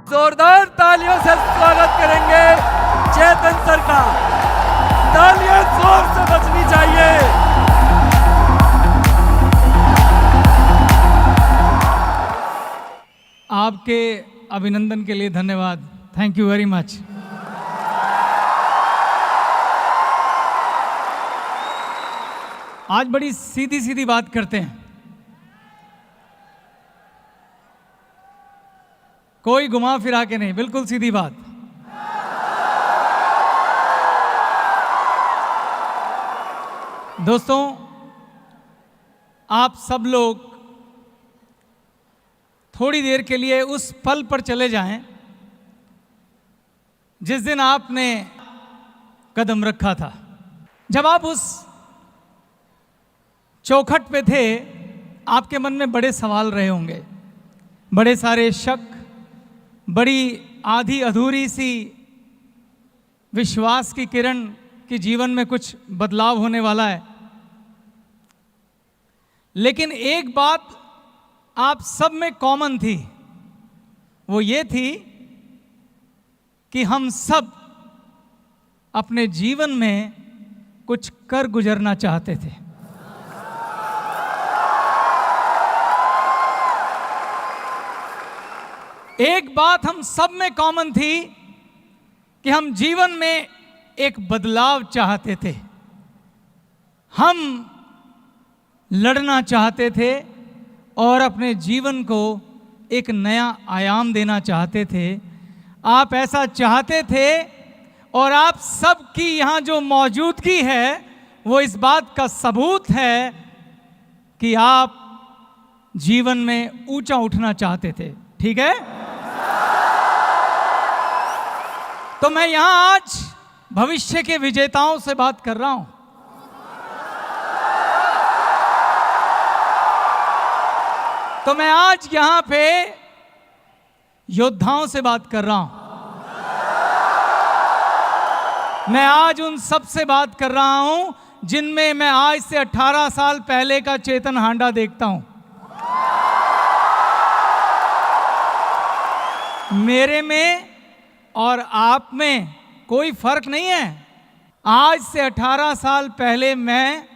जोरदार तालियों से स्वागत करेंगे चेतन सर का। तालियां जोर से बजनी चाहिए। आपके अभिनंदन के लिए धन्यवाद। Thank you very much. आज बड़ी सीधी सीधी बात करते हैं, कोई घुमा फिरा के नहीं, बिल्कुल सीधी बात। दोस्तों, आप सब लोग थोड़ी देर के लिए उस पल पर चले जाएं जिस दिन आपने कदम रखा था। जब आप उस चौखट पे थे, आपके मन में बड़े सवाल रहे होंगे, बड़े सारे शक, बड़ी आधी अधूरी सी विश्वास की किरण कि जीवन में कुछ बदलाव होने वाला है। लेकिन एक बात आप सब में कॉमन थी, वो ये थी कि हम सब अपने जीवन में कुछ कर गुजरना चाहते थे। एक बात हम सब में कॉमन थी कि हम जीवन में एक बदलाव चाहते थे। हम लड़ना चाहते थे और अपने जीवन को एक नया आयाम देना चाहते थे। आप ऐसा चाहते थे और आप सब की यहाँ जो मौजूदगी है वो इस बात का सबूत है कि आप जीवन में ऊंचा उठना चाहते थे। ठीक है? तो मैं यहां आज भविष्य के विजेताओं से बात कर रहा हूं। तो मैं आज यहां पे योद्धाओं से बात कर रहा हूं। मैं आज उन सब से बात कर रहा हूं जिनमें मैं आज से 18 साल पहले का चेतन हांडा देखता हूं। मेरे में और आप में कोई फर्क नहीं है। आज से 18 साल पहले मैं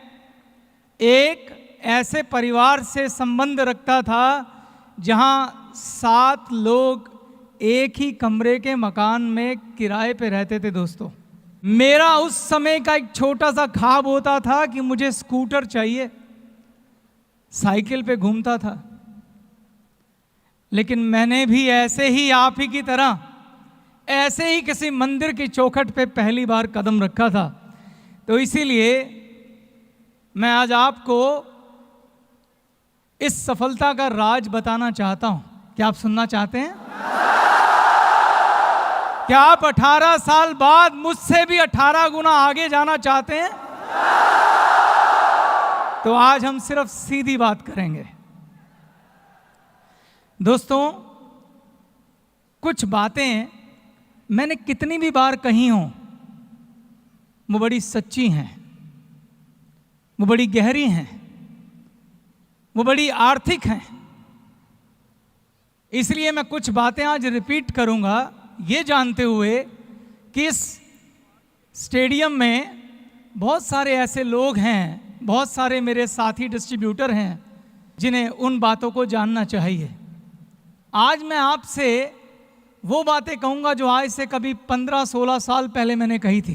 एक ऐसे परिवार से संबंध रखता था जहां 7 लोग एक ही कमरे के मकान में किराए पे रहते थे। दोस्तों, मेरा उस समय का एक छोटा सा ख्वाब होता था कि मुझे स्कूटर चाहिए, साइकिल पे घूमता था। लेकिन मैंने भी ऐसे ही आप ही की तरह ऐसे ही किसी मंदिर की चौखट पे पहली बार कदम रखा था। तो इसीलिए मैं आज आपको इस सफलता का राज बताना चाहता हूं। क्या आप सुनना चाहते हैं? क्या आप 18 साल बाद मुझसे भी 18 गुना आगे जाना चाहते हैं? तो आज हम सिर्फ सीधी बात करेंगे। दोस्तों, कुछ बातें मैंने कितनी भी बार कही हों, वो बड़ी सच्ची हैं, वो बड़ी गहरी हैं, वो बड़ी आर्थिक हैं। इसलिए मैं कुछ बातें आज रिपीट करूंगा, ये जानते हुए कि इस स्टेडियम में बहुत सारे ऐसे लोग हैं, बहुत सारे मेरे साथी डिस्ट्रीब्यूटर हैं जिन्हें उन बातों को जानना चाहिए। आज मैं आपसे वो बातें कहूंगा जो आज से कभी 15-16 साल पहले मैंने कही थी,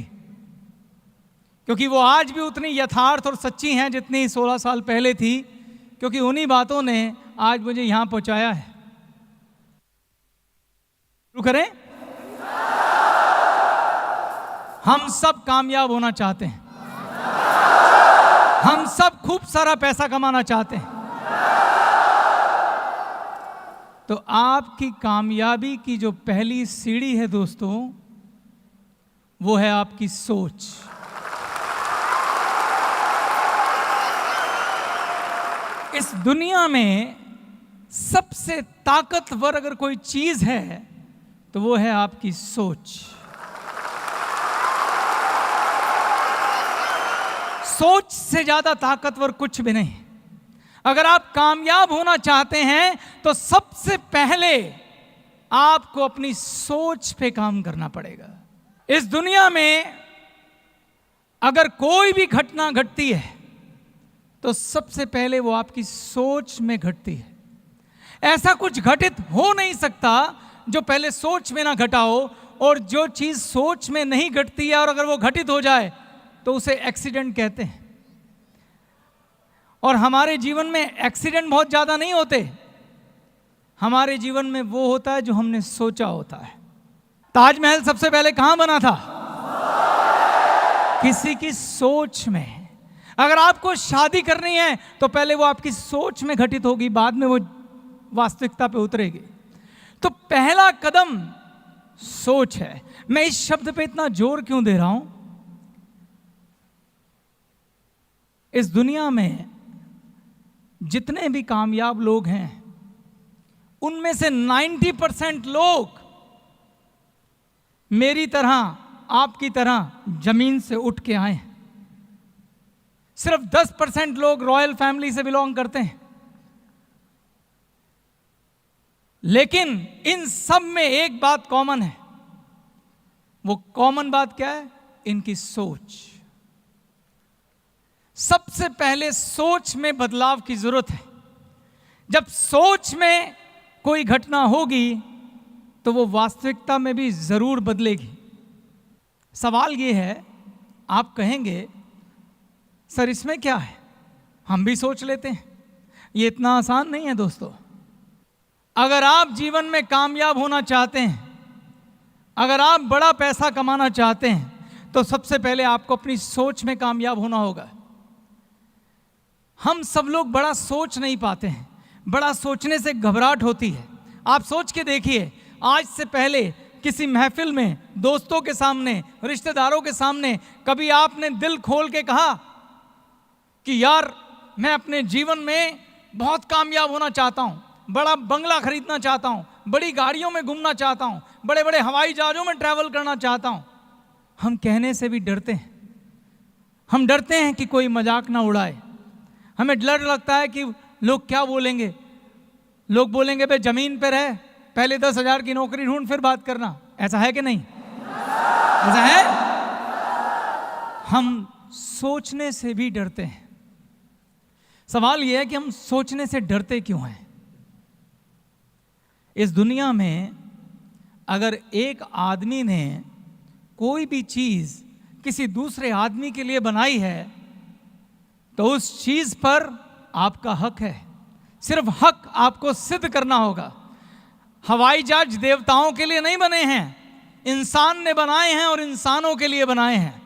क्योंकि वो आज भी उतनी यथार्थ और सच्ची हैं जितनी 16 साल पहले थी, क्योंकि उन्हीं बातों ने आज मुझे यहां पहुंचाया है। शुरू करें? हम सब कामयाब होना चाहते हैं, हम सब खूब सारा पैसा कमाना चाहते हैं। तो आपकी कामयाबी की जो पहली सीढ़ी है दोस्तों, वो है आपकी सोच। इस दुनिया में सबसे ताकतवर अगर कोई चीज है तो वो है आपकी सोच। सोच से ज्यादा ताकतवर कुछ भी नहीं। अगर आप कामयाब होना चाहते हैं तो सबसे पहले आपको अपनी सोच पे काम करना पड़ेगा। इस दुनिया में अगर कोई भी घटना घटती है तो सबसे पहले वो आपकी सोच में घटती है। ऐसा कुछ घटित हो नहीं सकता जो पहले सोच में ना घटा हो, और जो चीज सोच में नहीं घटती है और अगर वो घटित हो जाए तो उसे एक्सीडेंट कहते हैं। और हमारे जीवन में एक्सीडेंट बहुत ज्यादा नहीं होते, हमारे जीवन में वो होता है जो हमने सोचा होता है। ताजमहल सबसे पहले कहां बना था? किसी की सोच में। अगर आपको शादी करनी है तो पहले वो आपकी सोच में घटित होगी, बाद में वो वास्तविकता पे उतरेगी। तो पहला कदम सोच है। मैं इस शब्द पे इतना जोर क्यों दे रहा हूं? इस दुनिया में जितने भी कामयाब लोग हैं उनमें से 90% लोग मेरी तरह, आपकी तरह जमीन से उठ के आए हैं। सिर्फ 10% लोग रॉयल फैमिली से बिलोंग करते हैं। लेकिन इन सब में एक बात कॉमन है। वो कॉमन बात क्या है? इनकी सोच। सबसे पहले सोच में बदलाव की जरूरत है। जब सोच में कोई घटना होगी तो वो वास्तविकता में भी जरूर बदलेगी। सवाल ये है, आप कहेंगे सर इसमें क्या है, हम भी सोच लेते हैं। ये इतना आसान नहीं है दोस्तों। अगर आप जीवन में कामयाब होना चाहते हैं, अगर आप बड़ा पैसा कमाना चाहते हैं, तो सबसे पहले आपको अपनी सोच में कामयाब होना होगा। हम सब लोग बड़ा सोच नहीं पाते हैं। बड़ा सोचने से घबराहट होती है। आप सोच के देखिए, आज से पहले किसी महफिल में, दोस्तों के सामने, रिश्तेदारों के सामने कभी आपने दिल खोल के कहा कि यार मैं अपने जीवन में बहुत कामयाब होना चाहता हूं, बड़ा बंगला खरीदना चाहता हूं, बड़ी गाड़ियों में घूमना चाहता हूं, बड़े बड़े हवाई जहाजों में ट्रैवल करना चाहता हूं? हम कहने से भी डरते हैं। हम डरते हैं कि कोई मजाक ना उड़ाए। हमें डर लगता है कि लोग क्या बोलेंगे। लोग बोलेंगे भाई जमीन पर रह, पहले 10,000 की नौकरी ढूंढ फिर बात करना। ऐसा है कि नहीं? ऐसा है? हम सोचने से भी डरते हैं। सवाल यह है कि हम सोचने से डरते क्यों हैं? इस दुनिया में अगर एक आदमी ने कोई भी चीज किसी दूसरे आदमी के लिए बनाई है तो उस चीज पर आपका हक है। सिर्फ हक आपको सिद्ध करना होगा। हवाई जहाज देवताओं के लिए नहीं बने हैं, इंसान ने बनाए हैं और इंसानों के लिए बनाए हैं।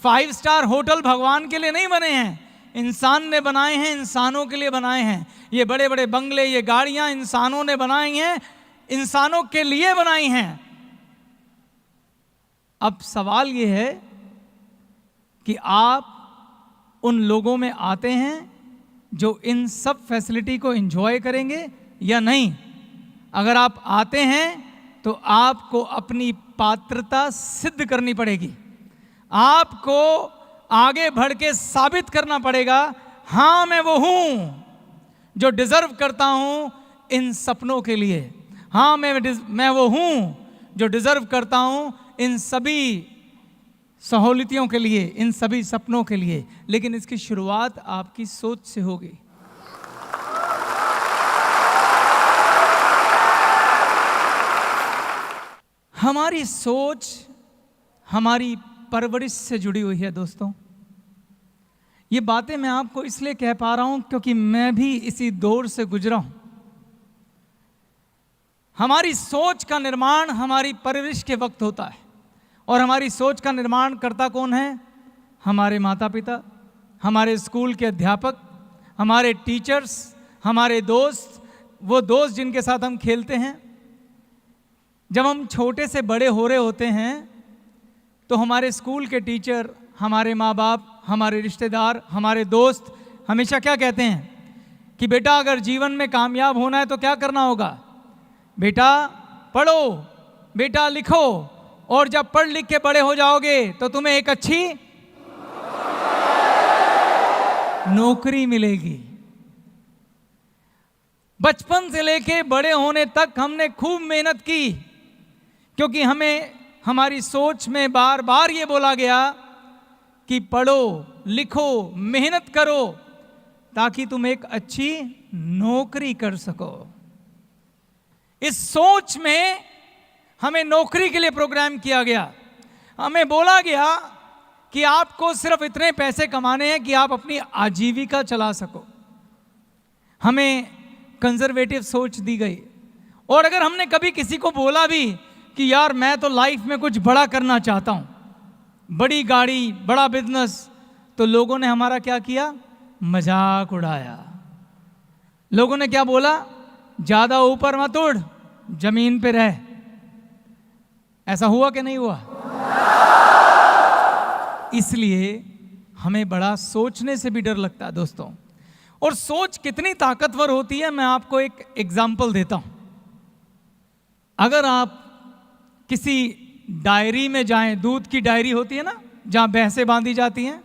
5 स्टार होटल भगवान के लिए नहीं बने हैं, इंसान ने बनाए हैं, इंसानों के लिए बनाए हैं। ये बड़े बड़े बंगले, ये गाड़ियां इंसानों ने बनाई हैं, इंसानों के लिए बनाई हैं। अब सवाल ये है कि आप उन लोगों में आते हैं जो इन सब फैसिलिटी को एंजॉय करेंगे या नहीं। अगर आप आते हैं तो आपको अपनी पात्रता सिद्ध करनी पड़ेगी। आपको आगे बढ़ के साबित करना पड़ेगा, हां मैं वो हूं जो डिजर्व करता हूं इन सपनों के लिए। हां मैं वो हूं जो डिजर्व करता हूं इन सभी सहूलियतों के लिए, इन सभी सपनों के लिए। लेकिन इसकी शुरुआत आपकी सोच से होगी। हमारी सोच हमारी परवरिश से जुड़ी हुई है दोस्तों। ये बातें मैं आपको इसलिए कह पा रहा हूं क्योंकि मैं भी इसी दौर से गुजरा हूं। हमारी सोच का निर्माण हमारी परवरिश के वक्त होता है, और हमारी सोच का निर्माण करता कौन है? हमारे माता पिता, हमारे स्कूल के अध्यापक, हमारे टीचर्स, हमारे दोस्त, वो दोस्त जिनके साथ हम खेलते हैं। जब हम छोटे से बड़े हो रहे होते हैं तो हमारे स्कूल के टीचर, हमारे माँ बाप, हमारे रिश्तेदार, हमारे दोस्त हमेशा क्या कहते हैं कि बेटा अगर जीवन में कामयाब होना है तो क्या करना होगा? बेटा पढ़ो, बेटा लिखो, और जब पढ़ लिख के बड़े हो जाओगे तो तुम्हें एक अच्छी नौकरी मिलेगी। बचपन से लेके बड़े होने तक हमने खूब मेहनत की, क्योंकि हमें हमारी सोच में बार बार ये बोला गया कि पढ़ो लिखो मेहनत करो ताकि तुम एक अच्छी नौकरी कर सको। इस सोच में हमें नौकरी के लिए प्रोग्राम किया गया। हमें बोला गया कि आपको सिर्फ इतने पैसे कमाने हैं कि आप अपनी आजीविका चला सको। हमें कंजर्वेटिव सोच दी गई। और अगर हमने कभी किसी को बोला भी कि यार मैं तो लाइफ में कुछ बड़ा करना चाहता हूं, बड़ी गाड़ी बड़ा बिजनेस, तो लोगों ने हमारा क्या किया? मजाक उड़ाया। लोगों ने क्या बोला? ज्यादा ऊपर मत उड़, जमीन पे रह। ऐसा हुआ कि नहीं हुआ? इसलिए हमें बड़ा सोचने से भी डर लगता है दोस्तों। और सोच कितनी ताकतवर होती है, मैं आपको एक एग्जाम्पल देता हूं। अगर आप किसी डायरी में जाएं, दूध की डायरी होती है ना, जहां भैंसें बांधी जाती हैं,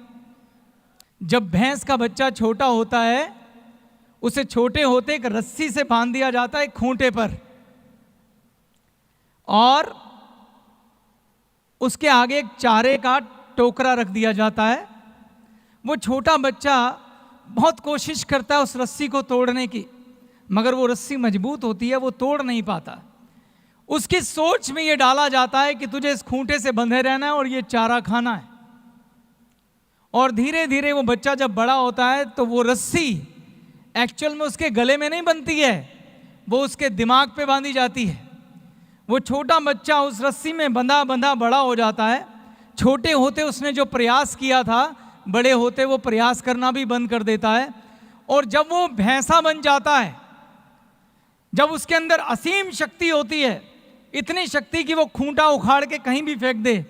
जब भैंस का बच्चा छोटा होता है उसे छोटे होते एक रस्सी से बांध दिया जाता है खूंटे पर, और उसके आगे एक चारे का टोकरा रख दिया जाता है। वो छोटा बच्चा बहुत कोशिश करता है उस रस्सी को तोड़ने की, मगर वो रस्सी मजबूत होती है, वो तोड़ नहीं पाता। उसकी सोच में ये डाला जाता है कि तुझे इस खूंटे से बंधे रहना है और ये चारा खाना है। और धीरे धीरे वो बच्चा जब बड़ा होता है तो वो रस्सी एक्चुअल में उसके गले में नहीं बनती है, वो उसके दिमाग पे बांधी जाती है। वो छोटा बच्चा उस रस्सी में बंधा बंधा बड़ा हो जाता है। छोटे होते उसने जो प्रयास किया था, बड़े होते वो प्रयास करना भी बंद कर देता है। और जब वो भैंसा बन जाता है, जब उसके अंदर असीम शक्ति होती है, इतनी शक्ति कि वो खूंटा उखाड़ के कहीं भी फेंक दे,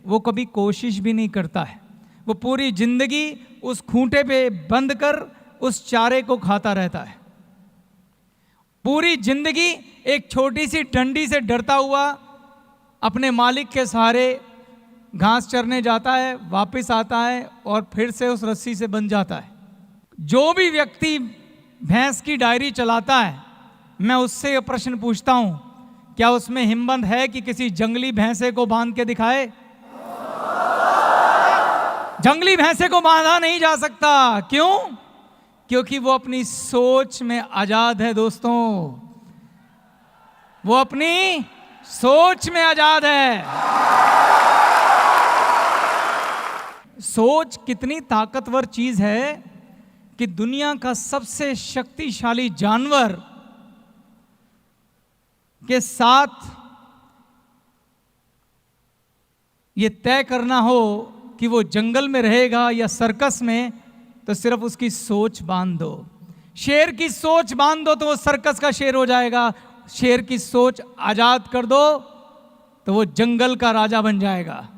वो कभी कोशिश भी नहीं करता है। वो पूरी जिंदगी उस खूंटे पे बंद कर उस चारे को खाता रहता है। पूरी जिंदगी एक छोटी सी डंडी से डरता हुआ अपने मालिक के सहारे घास चरने जाता है, वापस आता है और फिर से उस रस्सी से बंध जाता है। जो भी व्यक्ति भैंस की डायरी चलाता है, मैं उससे यह प्रश्न पूछता हूं, क्या उसमें हिम्मत है कि किसी जंगली भैंसे को बांध के दिखाए? जंगली भैंसे को बांधा नहीं जा सकता। क्यों? क्योंकि वो अपनी सोच में आजाद है दोस्तों। वो अपनी सोच में आजाद है। सोच कितनी ताकतवर चीज है कि दुनिया का सबसे शक्तिशाली जानवर के साथ ये तय करना हो कि वो जंगल में रहेगा या सर्कस में, तो सिर्फ उसकी सोच बांध दो। शेर की सोच बांध दो तो वो सर्कस का शेर हो जाएगा। शेर की सोच आजाद कर दो तो वो जंगल का राजा बन जाएगा।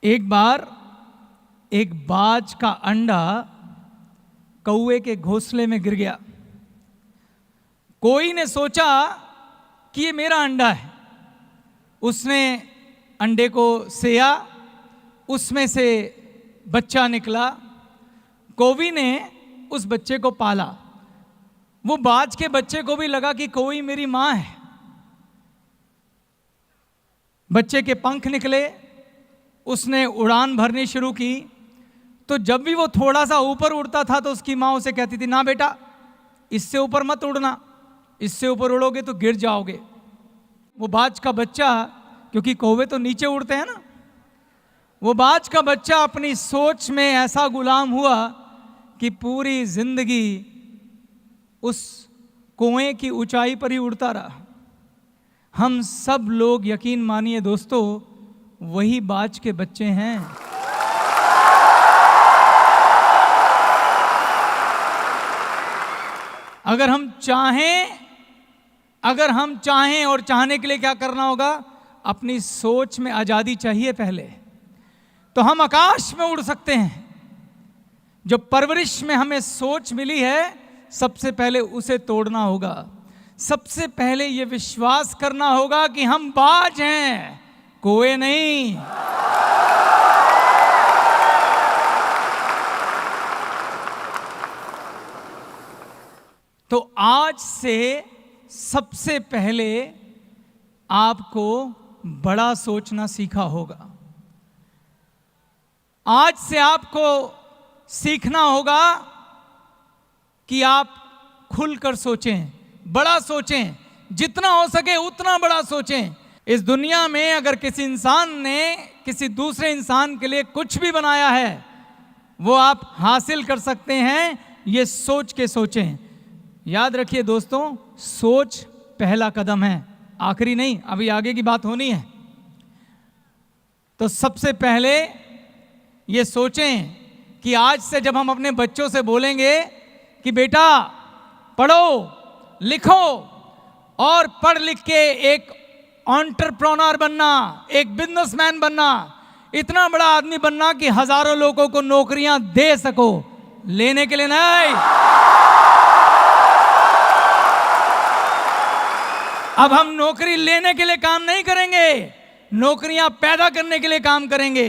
एक बार एक बाज का अंडा कौवे के घोंसले में गिर गया। कोई ने सोचा कि ये मेरा अंडा है। उसने अंडे को सेया, उसमें से बच्चा निकला। कौवी ने उस बच्चे को पाला। वो बाज के बच्चे को भी लगा कि कोई मेरी मां है। बच्चे के पंख निकले, उसने उड़ान भरनी शुरू की। तो जब भी वो थोड़ा सा ऊपर उड़ता था तो उसकी मां उसे कहती थी, ना बेटा इससे ऊपर मत उड़ना, इससे ऊपर उड़ोगे तो गिर जाओगे। वो बाज का बच्चा, क्योंकि कौवे तो नीचे उड़ते हैं ना, वो बाज का बच्चा अपनी सोच में ऐसा गुलाम हुआ कि पूरी जिंदगी उस कुएं की ऊंचाई पर ही उड़ता रहा। हम सब लोग यकीन मानिए दोस्तों, वही बाज के बच्चे हैं। अगर हम चाहें और चाहने के लिए क्या करना होगा? अपनी सोच में आजादी चाहिए पहले, तो हम आकाश में उड़ सकते हैं। जो परवरिश में हमें सोच मिली है, सबसे पहले उसे तोड़ना होगा। सबसे पहले यह विश्वास करना होगा कि हम बाज हैं, कोई नहीं। तो आज से सबसे पहले आपको बड़ा सोचना सीखा होगा। आज से आपको सीखना होगा कि आप खुलकर सोचें, बड़ा सोचें, जितना हो सके उतना बड़ा सोचें। इस दुनिया में अगर किसी इंसान ने किसी दूसरे इंसान के लिए कुछ भी बनाया है, वो आप हासिल कर सकते हैं, ये सोच के सोचें। याद रखिए दोस्तों, सोच पहला कदम है, आखिरी नहीं, अभी आगे की बात होनी है। तो सबसे पहले ये सोचें कि आज से जब हम अपने बच्चों से बोलेंगे कि बेटा पढ़ो लिखो और पढ़ लिख के एक एंटरप्रेन्योर बनना, एक बिजनेसमैन बनना, इतना बड़ा आदमी बनना कि हजारों लोगों को नौकरियां दे सको, लेने के लिए नहीं। अब हम नौकरी लेने के लिए काम नहीं करेंगे, नौकरियां पैदा करने के लिए काम करेंगे।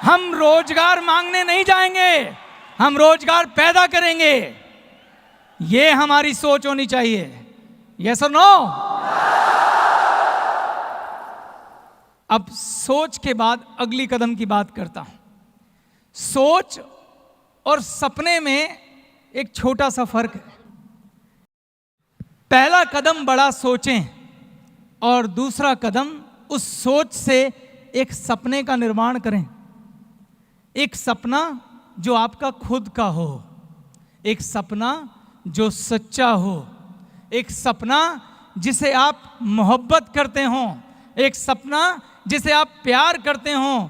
हम रोजगार मांगने नहीं जाएंगे, हम रोजगार पैदा करेंगे। ये हमारी सोच होनी चाहिए। यस और नो? अब सोच के बाद अगली कदम की बात करता हूं। सोच और सपने में एक छोटा सा फर्क है। पहला कदम बड़ा सोचें और दूसरा कदम उस सोच से एक सपने का निर्माण करें। एक सपना जो आपका खुद का हो, एक सपना जो सच्चा हो, एक सपना जिसे आप मोहब्बत करते हों, एक सपना जिसे आप प्यार करते हों।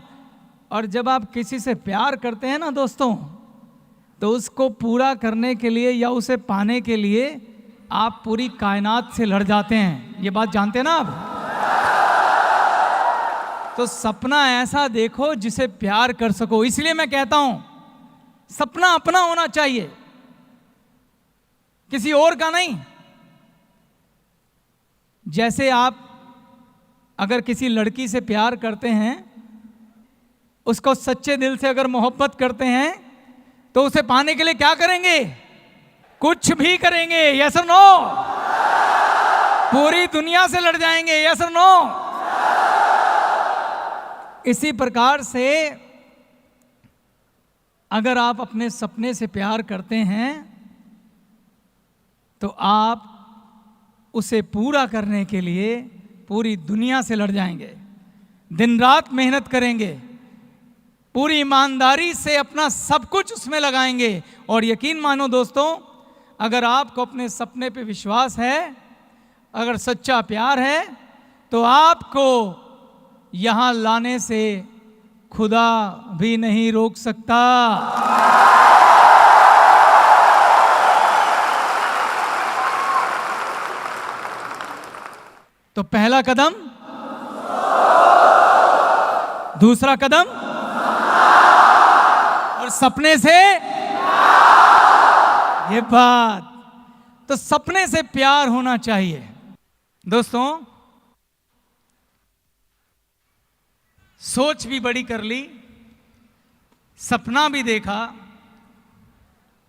और जब आप किसी से प्यार करते हैं ना दोस्तों, तो उसको पूरा करने के लिए या उसे पाने के लिए आप पूरी कायनात से लड़ जाते हैं। ये बात जानते हैं ना आप? तो सपना ऐसा देखो जिसे प्यार कर सको। इसलिए मैं कहता हूं सपना अपना होना चाहिए, किसी और का नहीं। जैसे आप अगर किसी लड़की से प्यार करते हैं, उसको सच्चे दिल से अगर मोहब्बत करते हैं, तो उसे पाने के लिए क्या करेंगे? कुछ भी करेंगे। यस और नो? पूरी दुनिया से लड़ जाएंगे। यस और नो? इसी प्रकार से अगर आप अपने सपने से प्यार करते हैं, तो आप उसे पूरा करने के लिए पूरी दुनिया से लड़ जाएंगे, दिन रात मेहनत करेंगे, पूरी ईमानदारी से अपना सब कुछ उसमें लगाएंगे। और यकीन मानो दोस्तों, अगर आपको अपने सपने पे विश्वास है, अगर सच्चा प्यार है, तो आपको यहां लाने से खुदा भी नहीं रोक सकता। तो पहला कदम, दूसरा कदम, और सपने से ये बात, तो सपने से प्यार होना चाहिए। दोस्तों, सोच भी बड़ी कर ली, सपना भी देखा,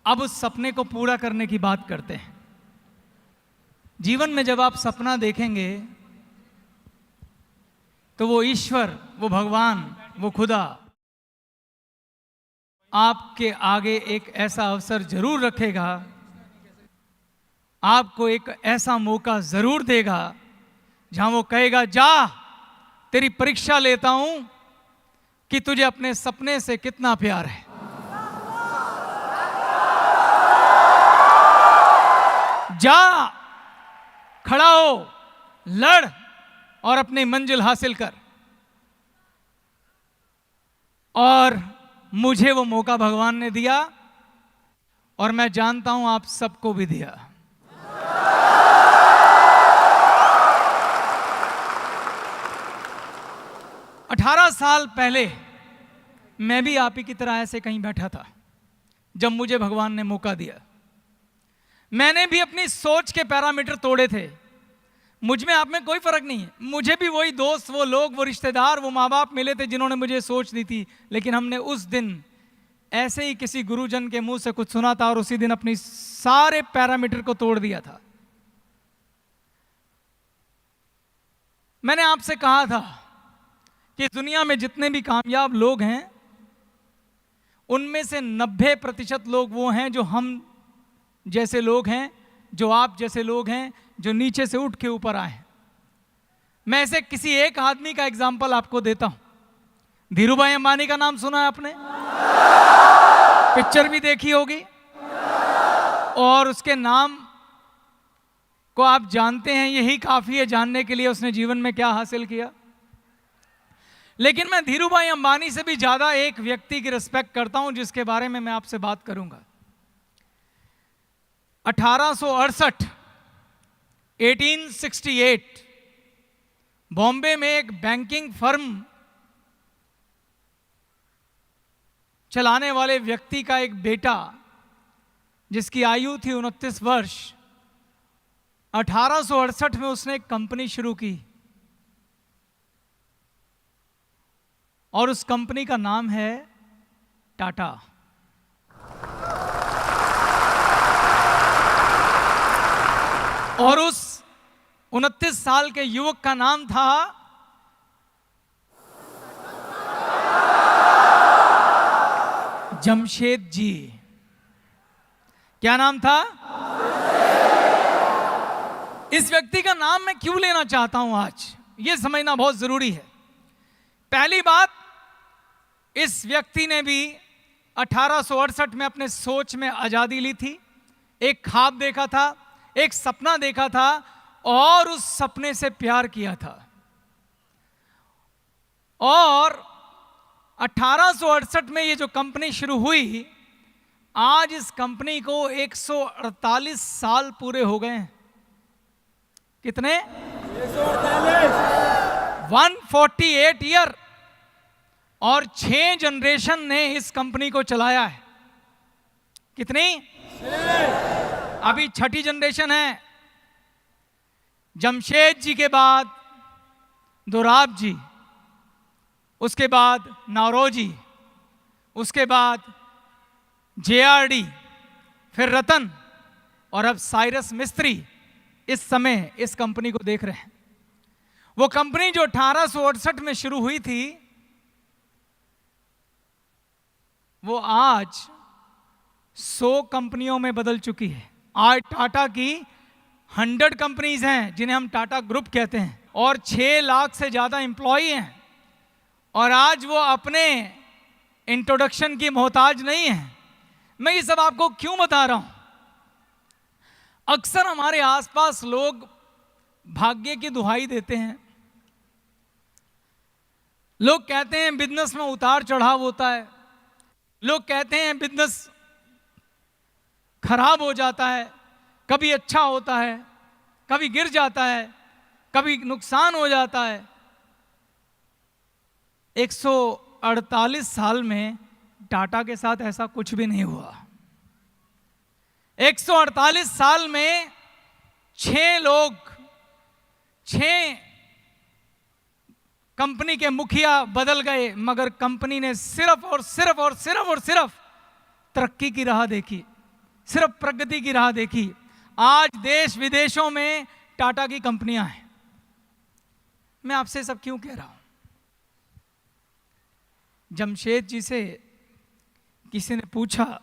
अब उस सपने को पूरा करने की बात करते हैं। जीवन में जब आप सपना देखेंगे, तो वो ईश्वर, वो भगवान, वो खुदा आपके आगे एक ऐसा अवसर जरूर रखेगा, आपको एक ऐसा मौका जरूर देगा जहां वो कहेगा, जा तेरी परीक्षा लेता हूं कि तुझे अपने सपने से कितना प्यार है। जा, खड़ा हो, लड़ और अपनी मंजिल हासिल कर। और मुझे वो मौका भगवान ने दिया, और मैं जानता हूं आप सबको भी दिया। अठारह साल पहले मैं भी आप ही की तरह ऐसे कहीं बैठा था, जब मुझे भगवान ने मौका दिया। मैंने भी अपनी सोच के पैरामीटर तोड़े थे। मुझ में आप में कोई फर्क नहीं है। मुझे भी वही दोस्त, वो लोग, वो रिश्तेदार, वो माँ बाप मिले थे जिन्होंने मुझे सोच दी थी। लेकिन हमने उस दिन ऐसे ही किसी गुरुजन के मुंह से कुछ सुना था और उसी दिन अपनी सारे पैरामीटर को तोड़ दिया था। मैंने आपसे कहा था कि दुनिया में जितने भी कामयाब लोग हैं उनमें से 90% लोग वो हैं जो हम जैसे लोग हैं, जो आप जैसे लोग हैं, जो नीचे से उठ के ऊपर आए हैं। मैं ऐसे किसी एक आदमी का एग्जाम्पल आपको देता हूं। धीरूभाई अंबानी का नाम सुना है आपने? पिक्चर भी देखी होगी और उसके नाम को आप जानते हैं, यही काफी है जानने के लिए उसने जीवन में क्या हासिल किया। लेकिन मैं धीरूभाई अंबानी से भी ज्यादा एक व्यक्ति की रिस्पेक्ट करता हूं जिसके बारे में मैं आपसे बात करूंगा। 1868 बॉम्बे में एक बैंकिंग फर्म चलाने वाले व्यक्ति का एक बेटा जिसकी आयु थी 29 वर्ष, 1868 में उसने एक कंपनी शुरू की और उस कंपनी का नाम है टाटा। और उस 29 साल के युवक का नाम था जमशेद जी। क्या नाम था? इस व्यक्ति का नाम मैं क्यों लेना चाहता हूं आज, यह समझना बहुत जरूरी है। पहली बात, इस व्यक्ति ने भी 1868 में अपने सोच में आजादी ली थी, एक ख्वाब देखा था, एक सपना देखा था और उस सपने से प्यार किया था। और 1868 में ये जो कंपनी शुरू हुई, आज इस कंपनी को 148 साल पूरे हो गए हैं। कितने? 148 ईयर। और 6 जनरेशन ने इस कंपनी को चलाया है। कितनी? अभी 6ठी जनरेशन है। जमशेद जी के बाद दोराब जी, उसके बाद नौरोजी, उसके बाद JRD, फिर रतन और अब साइरस मिस्त्री इस समय इस कंपनी को देख रहे हैं। वो कंपनी जो 1868 में शुरू हुई थी, वो आज 100 कंपनियों में बदल चुकी है। आज टाटा की 100 कंपनीज हैं जिन्हें हम टाटा ग्रुप कहते हैं और 6 लाख से ज्यादा एम्प्लॉई हैं। और आज वो अपने इंट्रोडक्शन की मोहताज नहीं है। मैं ये सब आपको क्यों बता रहा हूं? अक्सर हमारे आसपास लोग भाग्य की दुहाई देते हैं। लोग कहते हैं बिजनेस में उतार चढ़ाव होता है, लोग कहते हैं बिजनेस खराब हो जाता है, कभी अच्छा होता है, कभी गिर जाता है, कभी नुकसान हो जाता है। 148 साल में टाटा के साथ ऐसा कुछ भी नहीं हुआ। 148 साल में 6 कंपनी के मुखिया बदल गए, मगर कंपनी ने सिर्फ तरक्की की राह देखी, सिर्फ प्रगति की राह देखी। आज देश विदेशों में टाटा की कंपनियां हैं। मैं आपसे सब क्यों कह रहा हूं? जमशेद जी से किसी ने पूछा,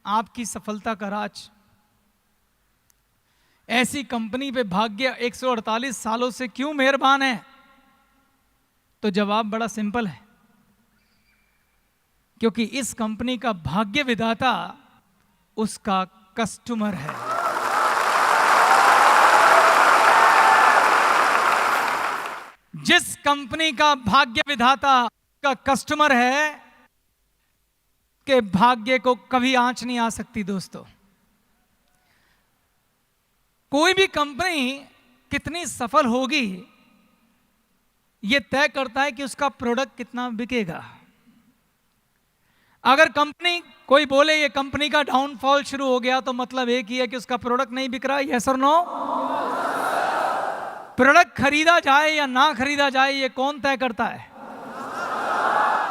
आपकी सफलता का राज, ऐसी कंपनी पे भाग्य 148 सालों से क्यों मेहरबान है? तो जवाब बड़ा सिंपल है, क्योंकि इस कंपनी का भाग्य विधाता उसका कस्टमर है। जिस कंपनी का भाग्य विधाता का कस्टमर है, के भाग्य को कभी आंच नहीं आ सकती। दोस्तों, कोई भी कंपनी कितनी सफल होगी यह तय करता है कि उसका प्रोडक्ट कितना बिकेगा। अगर कंपनी कोई बोले ये कंपनी का डाउनफॉल शुरू हो गया, तो मतलब एक ही है कि उसका प्रोडक्ट नहीं बिक रहा। यस और नो? प्रोडक्ट खरीदा जाए या ना खरीदा जाए, ये कौन तय करता है?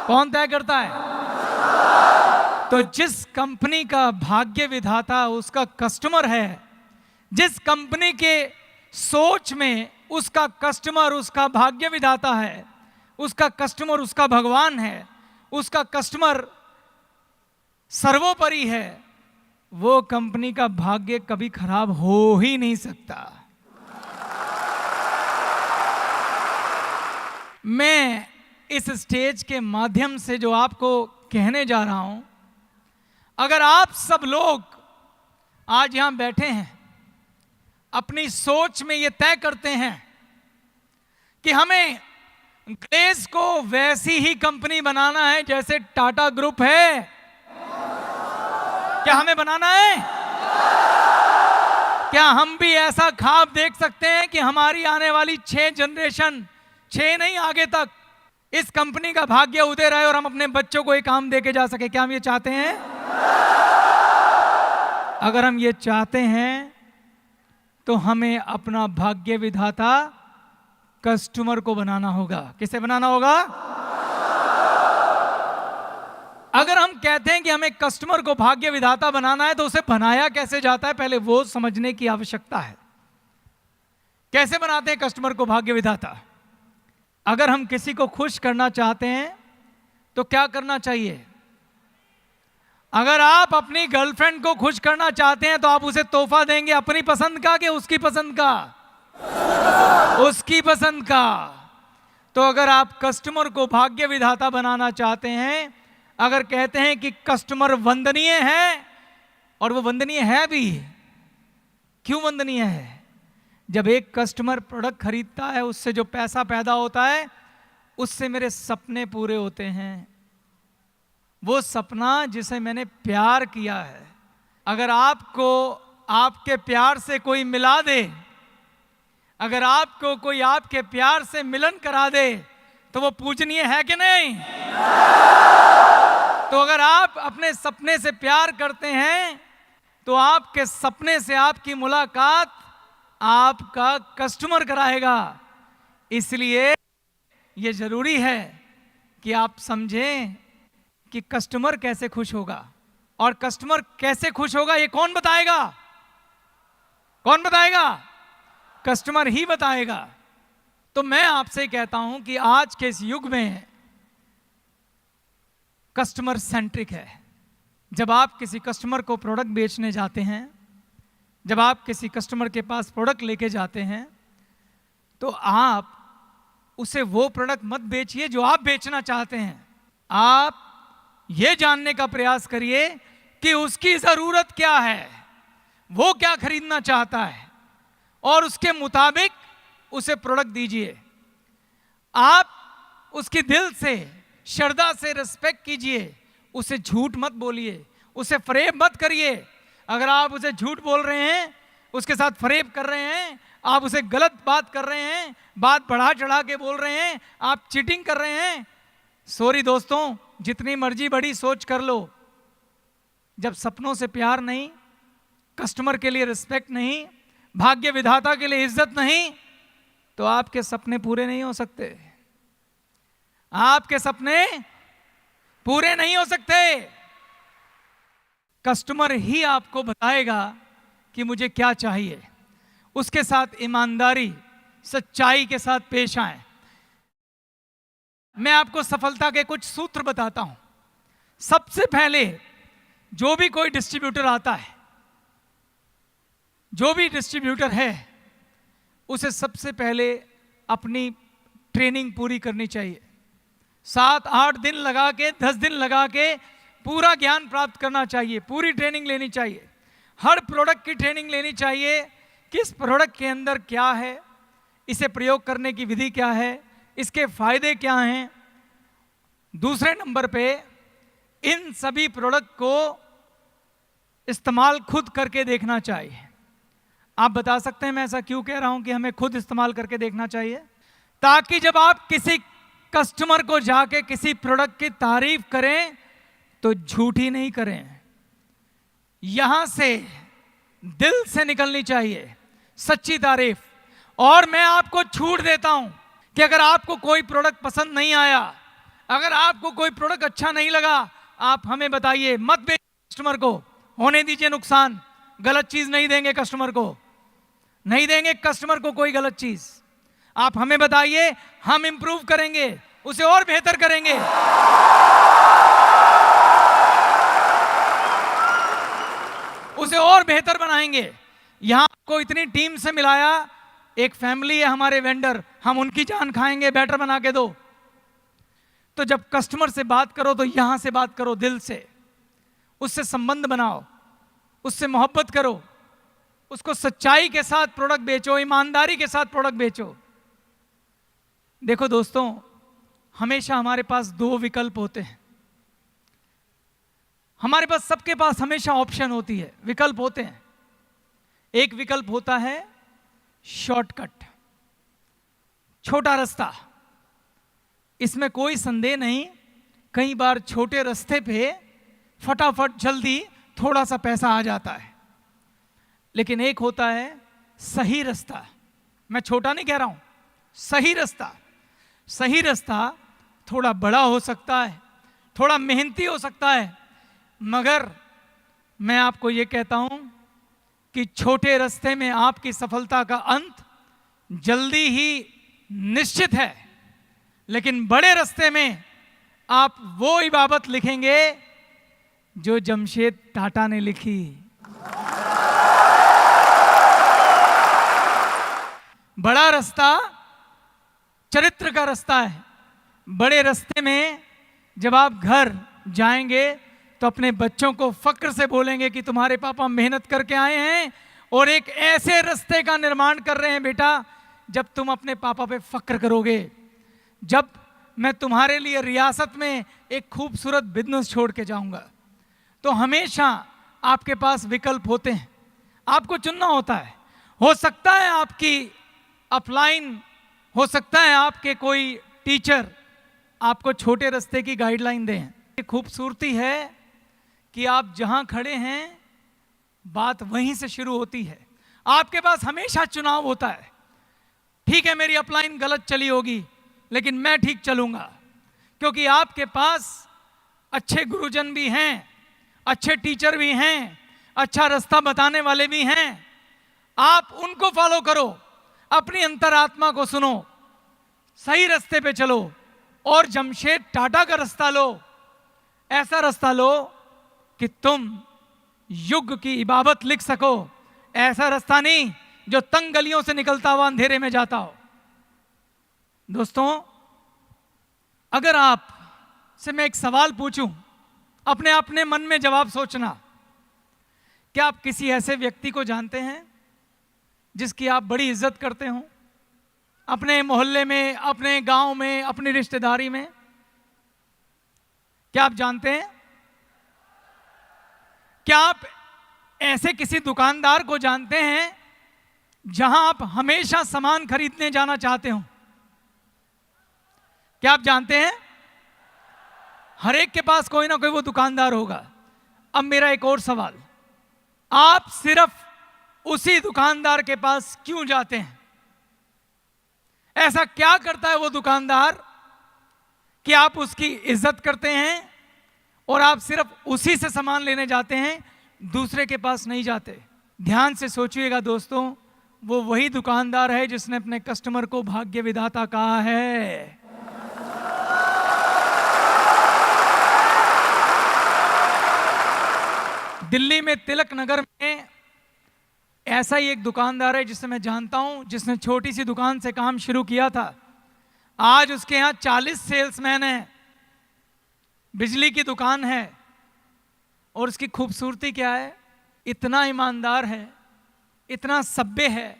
कौन तय करता है? तो जिस कंपनी का भाग्य विधाता उसका कस्टमर है, जिस कंपनी के सोच में उसका कस्टमर उसका भाग्य विधाता है, उसका कस्टमर उसका भगवान है, उसका कस्टमर सर्वोपरि है, वो कंपनी का भाग्य कभी खराब हो ही नहीं सकता। मैं इस स्टेज के माध्यम से जो आपको कहने जा रहा हूं, अगर आप सब लोग आज यहां बैठे हैं, अपनी सोच में ये तय करते हैं कि हमें ग्लेस को वैसी ही कंपनी बनाना है जैसे टाटा ग्रुप है, क्या हमें बनाना है? क्या हम भी ऐसा ख्वाब देख सकते हैं कि हमारी आने वाली 6 जनरेशन, 6 नहीं आगे तक, इस कंपनी का भाग्य उदय रहे और हम अपने बच्चों को एक काम दे के जा सके? क्या हम ये चाहते हैं? अगर हम ये चाहते हैं तो हमें अपना भाग्य विधाता कस्टमर को बनाना होगा। किसे बनाना होगा? अगर हम कहते हैं कि हमें कस्टमर को भाग्य विधाता बनाना है तो उसे बनाया कैसे जाता है, पहले वो समझने की आवश्यकता है। कैसे बनाते हैं कस्टमर को भाग्य विधाता? अगर हम किसी को खुश करना चाहते हैं तो क्या करना चाहिए? अगर आप अपनी गर्लफ्रेंड को खुश करना चाहते हैं तो आप उसे तोहफा देंगे अपनी पसंद का कि उसकी पसंद का? उसकी पसंद का। तो अगर आप कस्टमर को भाग्य विधाता बनाना चाहते हैं, अगर कहते हैं कि कस्टमर वंदनीय है, और वो वंदनीय है भी, क्यों वंदनीय है? जब एक कस्टमर प्रोडक्ट खरीदता है, उससे जो पैसा पैदा होता है उससे मेरे सपने पूरे होते हैं। वो सपना जिसे मैंने प्यार किया है, अगर आपको आपके प्यार से कोई मिला दे, अगर आपको कोई आपके प्यार से मिलन करा दे तो वो पूजनीय है कि नहीं? तो अगर आप अपने सपने से प्यार करते हैं तो आपके सपने से आपकी मुलाकात आपका कस्टमर कराएगा। इसलिए यह जरूरी है कि आप समझें कि कस्टमर कैसे खुश होगा, और कस्टमर कैसे खुश होगा ये कौन बताएगा? कौन बताएगा? कस्टमर ही बताएगा। तो मैं आपसे कहता हूं कि आज के इस युग में कस्टमर सेंट्रिक है। जब आप किसी कस्टमर को प्रोडक्ट बेचने जाते हैं, जब आप किसी कस्टमर के पास प्रोडक्ट लेके जाते हैं, तो आप उसे वो प्रोडक्ट मत बेचिए जो आप बेचना चाहते हैं। आप ये जानने का प्रयास करिए कि उसकी जरूरत क्या है, वो क्या खरीदना चाहता है, और उसके मुताबिक उसे प्रोडक्ट दीजिए। आप उसकी दिल से, श्रद्धा से रिस्पेक्ट कीजिए, उसे झूठ मत बोलिए, उसे फरेब मत करिए। अगर आप उसे झूठ बोल रहे हैं, उसके साथ फरेब कर रहे हैं, आप उसे गलत बात कर रहे हैं, बात बढ़ा चढ़ा के बोल रहे हैं, आप चीटिंग कर रहे हैं, सॉरी दोस्तों, जितनी मर्जी बड़ी सोच कर लो, जब सपनों से प्यार नहीं, कस्टमर के लिए रिस्पेक्ट नहीं, भाग्य विधाता के लिए इज्जत नहीं, तो आपके सपने पूरे नहीं हो सकते। आपके सपने पूरे नहीं हो सकते। कस्टमर ही आपको बताएगा कि मुझे क्या चाहिए। उसके साथ ईमानदारी, सच्चाई के साथ पेश आए। मैं आपको सफलता के कुछ सूत्र बताता हूं। सबसे पहले जो भी कोई डिस्ट्रीब्यूटर आता है, जो भी डिस्ट्रीब्यूटर है, उसे सबसे पहले अपनी ट्रेनिंग पूरी करनी चाहिए। 7-8 दिन लगा के, 10 दिन लगा के पूरा ज्ञान प्राप्त करना चाहिए, पूरी ट्रेनिंग लेनी चाहिए। हर प्रोडक्ट की ट्रेनिंग लेनी चाहिए। किस प्रोडक्ट के अंदर क्या है, इसे प्रयोग करने की विधि क्या है, इसके फायदे क्या हैं। दूसरे नंबर पे इन सभी प्रोडक्ट को इस्तेमाल खुद करके देखना चाहिए। आप बता सकते हैं मैं ऐसा क्यों कह रहा हूं कि हमें खुद इस्तेमाल करके देखना चाहिए? ताकि जब आप किसी कस्टमर को जाके किसी प्रोडक्ट की तारीफ करें तो झूठी नहीं करें, यहां से दिल से निकलनी चाहिए सच्ची तारीफ। और मैं आपको छूट देता हूं कि अगर आपको कोई प्रोडक्ट पसंद नहीं आया, अगर आपको कोई प्रोडक्ट अच्छा नहीं लगा, आप हमें बताइए, मत बेचिए कस्टमर को, होने दीजिए नुकसान, गलत चीज नहीं देंगे कस्टमर को, नहीं देंगे कस्टमर को कोई गलत चीज। आप हमें बताइए, हम इंप्रूव करेंगे, उसे और बेहतर करेंगे। उसे और बेहतर बनाएंगे। यहां को इतनी टीम से मिलाया, एक फैमिली है हमारे वेंडर, हम उनकी जान खाएंगे, बेटर बना के दो। तो जब कस्टमर से बात करो तो यहां से बात करो, दिल से, उससे संबंध बनाओ, उससे मोहब्बत करो, उसको सच्चाई के साथ प्रोडक्ट बेचो, ईमानदारी के साथ प्रोडक्ट बेचो। देखो दोस्तों, हमेशा हमारे पास दो विकल्प होते हैं। हमारे पास, सबके पास हमेशा ऑप्शन होती है, विकल्प होते हैं। एक विकल्प होता है शॉर्टकट, छोटा रास्ता। इसमें कोई संदेह नहीं, कई बार छोटे रास्ते पे फटाफट जल्दी थोड़ा सा पैसा आ जाता है। लेकिन एक होता है सही रास्ता, मैं छोटा नहीं कह रहा हूं, सही रास्ता। सही रास्ता थोड़ा बड़ा हो सकता है, थोड़ा मेहनती हो सकता है, मगर मैं आपको यह कहता हूं कि छोटे रास्ते में आपकी सफलता का अंत जल्दी ही निश्चित है। लेकिन बड़े रास्ते में आप वो इबारत लिखेंगे जो जमशेद टाटा ने लिखी। बड़ा रास्ता चरित्र का रास्ता है। बड़े रास्ते में जब आप घर जाएंगे तो अपने बच्चों को फक्र से बोलेंगे कि तुम्हारे पापा मेहनत करके आए हैं और एक ऐसे रास्ते का निर्माण कर रहे हैं बेटा, जब तुम अपने पापा पे फक्र करोगे। जब मैं तुम्हारे लिए रियासत में एक खूबसूरत बिजनेस छोड़ के जाऊंगा। तो हमेशा आपके पास विकल्प होते हैं, आपको चुनना होता है। हो सकता है आपकी अपलाइन, हो सकता है आपके कोई टीचर आपको छोटे रास्ते की गाइडलाइन दें। ये खूबसूरती है कि आप जहां खड़े हैं बात वहीं से शुरू होती है। आपके पास हमेशा चुनाव होता है। ठीक है, मेरी अपलाइन गलत चली होगी, लेकिन मैं ठीक चलूंगा, क्योंकि आपके पास अच्छे गुरुजन भी हैं, अच्छे टीचर भी हैं, अच्छा रास्ता बताने वाले भी हैं। आप उनको फॉलो करो, अपनी अंतरात्मा को सुनो, सही रास्ते पे चलो और जमशेद टाटा का रास्ता लो। ऐसा रास्ता लो कि तुम युग की इबादत लिख सको। ऐसा रास्ता नहीं जो तंग गलियों से निकलता हुआ अंधेरे में जाता हो। दोस्तों, अगर आप से मैं एक सवाल पूछूं, अपने मन में जवाब सोचना। क्या आप किसी ऐसे व्यक्ति को जानते हैं जिसकी आप बड़ी इज्जत करते हो? अपने मोहल्ले में, अपने गांव में, अपनी रिश्तेदारी में? क्या आप जानते हैं? क्या आप ऐसे किसी दुकानदार को जानते हैं जहां आप हमेशा सामान खरीदने जाना चाहते हो? क्या आप जानते हैं? हर एक के पास कोई ना कोई वो दुकानदार होगा। अब मेरा एक और सवाल, आप सिर्फ उसी दुकानदार के पास क्यों जाते हैं? ऐसा क्या करता है वो दुकानदार कि आप उसकी इज्जत करते हैं और आप सिर्फ उसी से सामान लेने जाते हैं, दूसरे के पास नहीं जाते? ध्यान से सोचिएगा दोस्तों, वो वही दुकानदार है जिसने अपने कस्टमर को भाग्य विधाता कहा है। दिल्ली में तिलक नगर में ऐसा ही एक दुकानदार है जिसे मैं जानता हूं, जिसने छोटी सी दुकान से काम शुरू किया था। आज उसके यहां 40 सेल्समैन हैं, बिजली की दुकान है। और उसकी खूबसूरती क्या है? इतना ईमानदार है, इतना सभ्य है,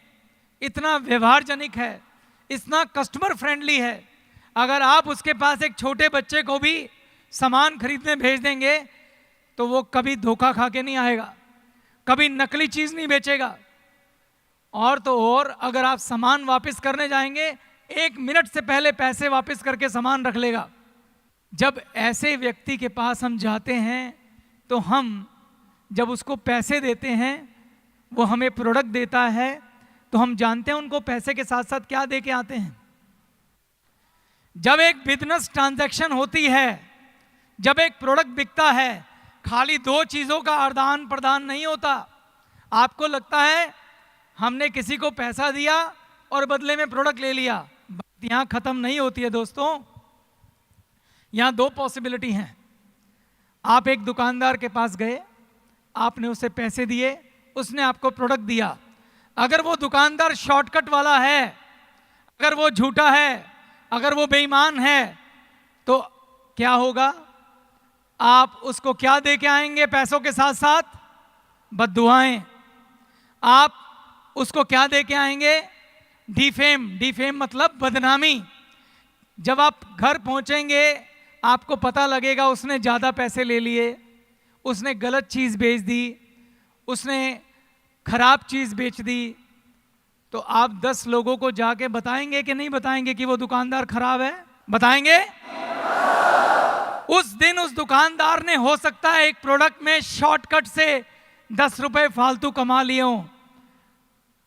इतना व्यवहारजनिक है, इतना कस्टमर फ्रेंडली है। अगर आप उसके पास एक छोटे बच्चे को भी सामान खरीदने भेज देंगे तो वो कभी धोखा खा के नहीं आएगा, कभी नकली चीज नहीं बेचेगा। और तो और, अगर आप सामान वापस करने जाएंगे, 1 मिनट से पहले पैसे वापस करके सामान रख लेगा। जब ऐसे व्यक्ति के पास हम जाते हैं तो हम जब उसको पैसे देते हैं, वो हमें प्रोडक्ट देता है, तो हम जानते हैं उनको पैसे के साथ साथ क्या दे के आते हैं। जब एक बिजनेस ट्रांजैक्शन होती है, जब एक प्रोडक्ट बिकता है खाली दो चीज़ों का आदान प्रदान नहीं होता। आपको लगता है हमने किसी को पैसा दिया और बदले में प्रोडक्ट ले लिया, बात यहाँ ख़त्म नहीं होती है दोस्तों। यहाँ दो पॉसिबिलिटी हैं। आप एक दुकानदार के पास गए, आपने उसे पैसे दिए, उसने आपको प्रोडक्ट दिया। अगर वो दुकानदार शॉर्टकट वाला है, अगर वो झूठा है, अगर वो बेईमान है, तो क्या होगा? आप उसको क्या दे के आएंगे पैसों के साथ साथ? बद्दुआएं। आप उसको क्या दे के आएंगे? डिफेम। डिफेम मतलब बदनामी। जब आप घर पहुंचेंगे आपको पता लगेगा उसने ज़्यादा पैसे ले लिए, उसने गलत चीज़ बेच दी, उसने खराब चीज़ बेच दी, तो आप 10 लोगों को जाके बताएंगे कि नहीं बताएंगे कि वो दुकानदार खराब है? बताएंगे? उस दिन उस दुकानदार ने हो सकता है एक प्रोडक्ट में शॉर्टकट से 10 रुपए फालतू कमा लिए हों,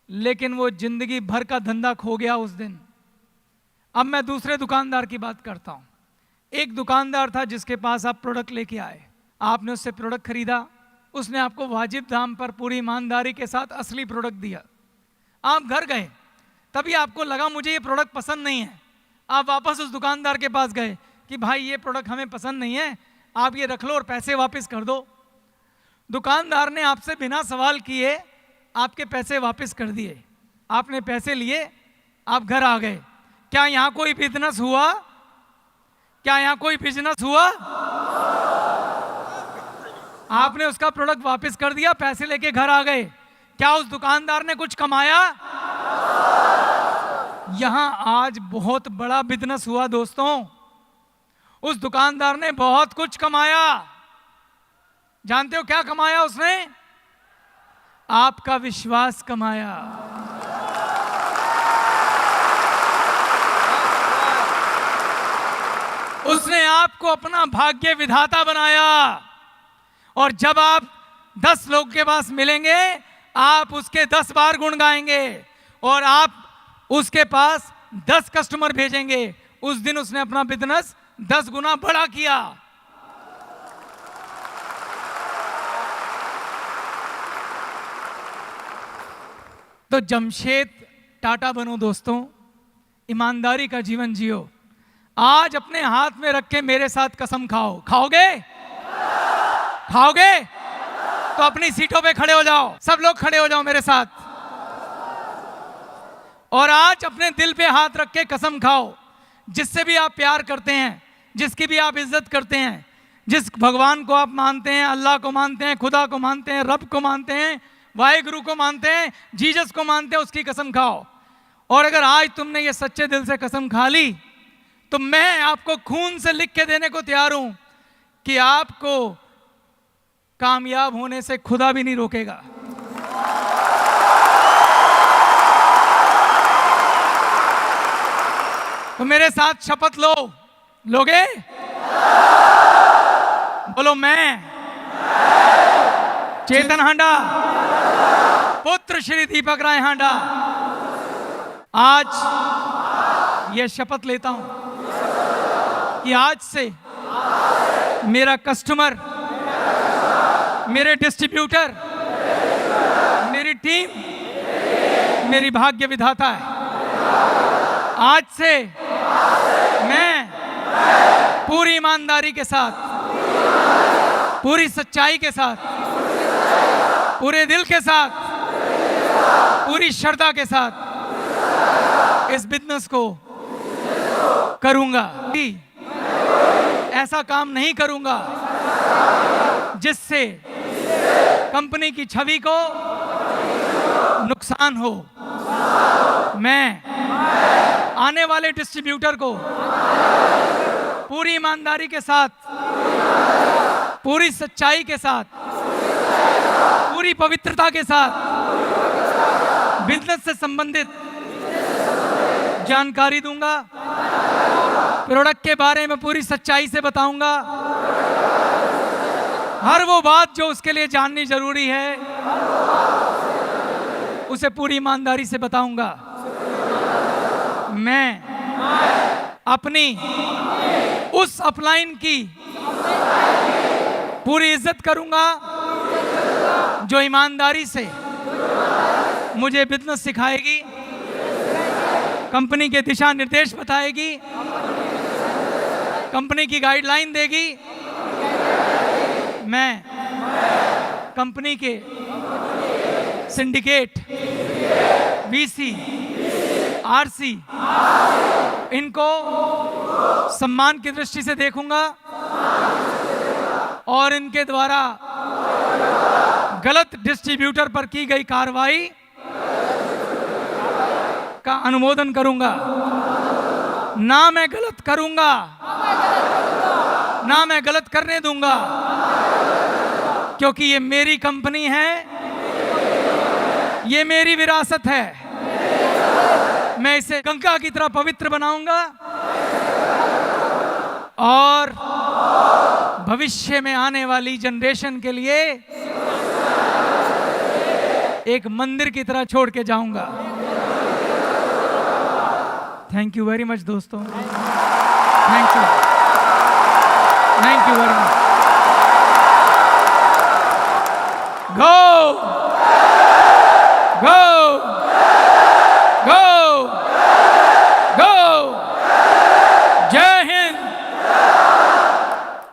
लेकिन वो जिंदगी भर का धंधा खो गया उस दिन। अब मैं दूसरे दुकानदार की बात करता हूं। एक दुकानदार था जिसके पास आप प्रोडक्ट लेके आए, आपने उससे प्रोडक्ट खरीदा, उसने आपको वाजिब दाम पर पूरी ईमानदारी के साथ असली प्रोडक्ट दिया। आप घर गए, तभी आपको लगा मुझे ये प्रोडक्ट पसंद नहीं है। आप वापस उस दुकानदार के पास गए कि भाई ये प्रोडक्ट हमें पसंद नहीं है, आप ये रख लो और पैसे वापस कर दो। दुकानदार ने आपसे बिना सवाल किए आपके पैसे वापस कर दिए, आपने पैसे लिए, आप घर आ गए। क्या यहाँ कोई बिजनेस हुआ? क्या यहाँ कोई बिजनेस हुआ? आपने उसका प्रोडक्ट वापस कर दिया, पैसे लेके घर आ गए। क्या उस दुकानदार ने कुछ कमाया? यहां आज बहुत बड़ा बिजनेस हुआ दोस्तों। उस दुकानदार ने बहुत कुछ कमाया। जानते हो क्या कमाया उसने? आपका विश्वास कमाया। उसने आपको अपना भाग्य विधाता बनाया। और जब आप 10 लोग के पास मिलेंगे, आप उसके 10 बार गुण गाएंगे और आप उसके पास 10 कस्टमर भेजेंगे। उस दिन उसने अपना बिजनेस 10 गुना बड़ा किया। तो जमशेद टाटा बनो दोस्तों, ईमानदारी का जीवन जियो। आज अपने हाथ में रख के मेरे साथ कसम खाओ। खाओगे? खाओगे? तो अपनी सीटों पे खड़े हो जाओ। सब लोग खड़े हो जाओ मेरे साथ। और आज अपने दिल पे हाथ रख के कसम खाओ, जिससे भी आप प्यार करते हैं, जिसकी भी आप इज्जत करते हैं, जिस भगवान को आप मानते हैं, अल्लाह को मानते हैं, खुदा को मानते हैं, रब को मानते हैं, वाहिगुरु को मानते हैं, जीसस को मानते हैं, उसकी कसम खाओ। और अगर आज तुमने ये सच्चे दिल से कसम खा ली, तो मैं आपको खून से लिख के देने को तैयार हूं कि आपको कामयाब होने से खुदा भी नहीं रोकेगा। तो मेरे साथ शपथ लो। लोगे? बोलो। मैं चेतन हांडा, पुत्र श्री दीपक राय हांडा, आज यह शपथ लेता हूं कि आज से मेरा कस्टमर, मेरे डिस्ट्रीब्यूटर, मेरी टीम मेरी भाग्य विधाता है। आज से मैं पूरी ईमानदारी के साथ, पूरी सच्चाई के साथ, पूरे दिल के साथ, पूरी श्रद्धा के साथ इस बिजनेस को करूंगा। ऐसा काम नहीं करूंगा जिससे कंपनी की छवि को नुकसान हो। मैं आने वाले डिस्ट्रीब्यूटर को पूरी ईमानदारी के साथ, पूरी सच्चाई के साथ, पूरी पवित्रता के साथ बिजनेस से संबंधित जानकारी दूंगा। प्रोडक्ट के बारे में पूरी सच्चाई से बताऊंगा। हर वो बात जो उसके लिए जाननी जरूरी है उसे पूरी ईमानदारी से बताऊंगा। मैं अपनी उस अपलाइन की पूरी इज्जत करूंगा जो ईमानदारी से मुझे बिजनेस सिखाएगी, कंपनी के दिशा निर्देश बताएगी, कंपनी की गाइडलाइन देगी। मैं कंपनी के सिंडिकेट, वीसी, आरसी इनको सम्मान की दृष्टि से देखूंगा और इनके द्वारा गलत डिस्ट्रीब्यूटर पर की गई कार्रवाई का अनुमोदन करूंगा। ना मैं गलत करूंगा, ना मैं गलत करने दूंगा, क्योंकि ये मेरी कंपनी है, ये मेरी विरासत है। मैं इसे गंगा की तरह पवित्र बनाऊंगा और भविष्य में आने वाली जनरेशन के लिए एक मंदिर की तरह छोड़ के जाऊंगा। थैंक यू वेरी मच दोस्तों, thank you very much. Go.